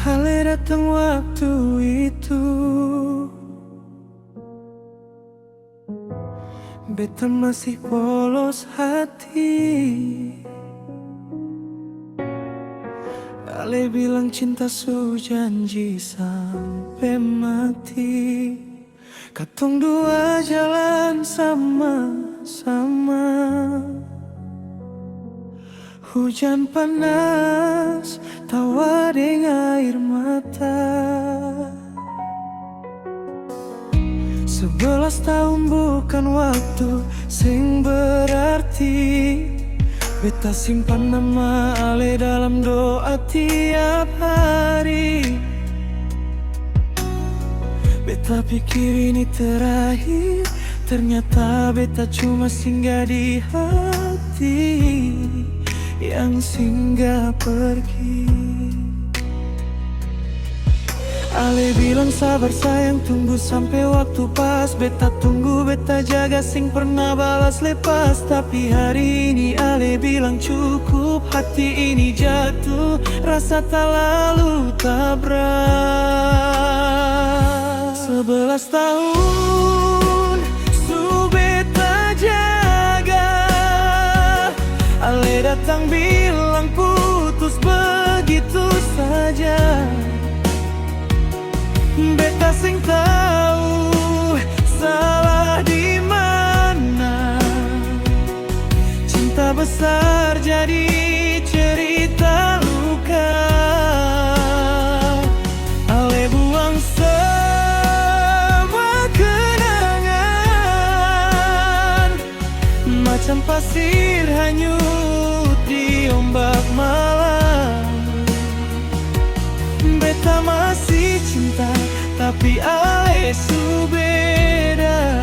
Ale datang waktu itu, beta masih polos hati. Ale bilang cinta su janji sampai mati. Katong dua jalan sama-sama. Hujan panas, tawa dengan air mata. 11 tahun bukan waktu sing berarti. Beta simpan nama Ale dalam doa tiap hari. Beta pikir ini terakhir, ternyata beta cuma singgah di hati yang singgah pergi. Ale bilang sabar sayang, tunggu sampai waktu pas. Beta tunggu, beta jaga, sing pernah balas lepas. Tapi hari ini Ale bilang cukup, hati ini jatuh, rasa tak lalu tabrak. 11 tahun su beta jaga, Ale datang bilang putus begitu saja. Beta sing tahu salah di mana. Cinta besar jadi cerita luka. Ale buang semua kenangan, macam pasir hanyut di ombak malam. Beta masih cinta, tapi Ale su beda.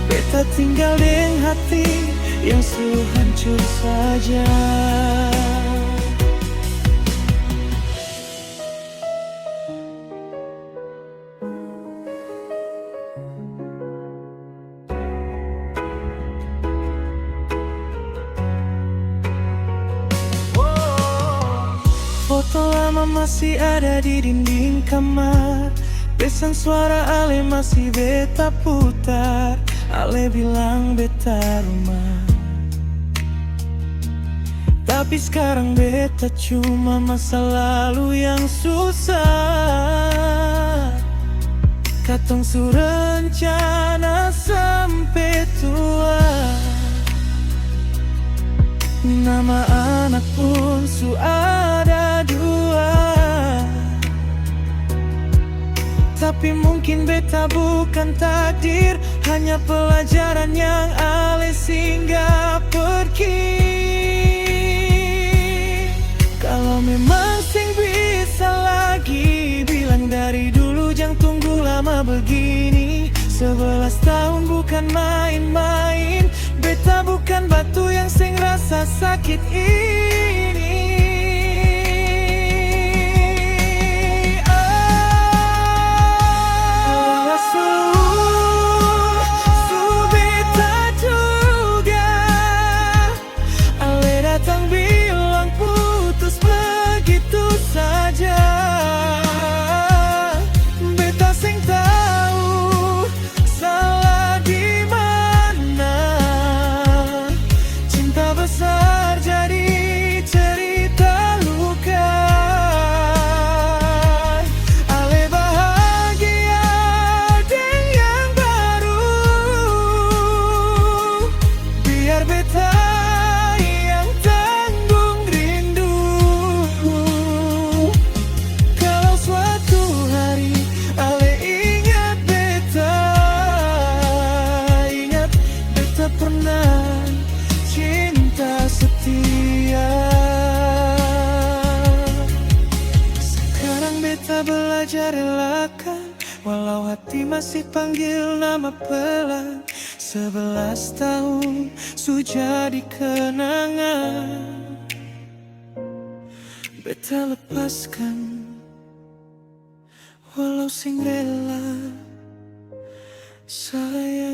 Beta tinggal dengan hati yang su hancur saja. Foto lama masih ada di dinding kamar. Pesan suara Ale masih beta putar. Ale bilang beta rumah, tapi sekarang beta cuma masa lalu yang susah. Katong su rencana sampai tua, nama anak pun su ada 2. Tapi mungkin beta bukan takdir, hanya pelajaran yang Ale singgah pergi. Kalau memang sing bisa lagi, bilang dari dulu jangan tunggu lama begini. 11 tahun bukan main-main. Beta bukan batu yang sing rasa sakit ini. Su beta juga, Ale datang bilang putus begitu saja. Beta sing tahu salah di mana. Cinta besar jadi cerita luka. Ale bahagia dengan yang baru, biar beta yang tanggung rindu. Kalau suatu hari Ale ingat beta, ingat beta pernah cinta setia. Sekarang beta belajar relakan, walau hati masih panggil nama pelan. 11 tahun su jadi kenangan. Beta lepaskan, walau sing rela sayang.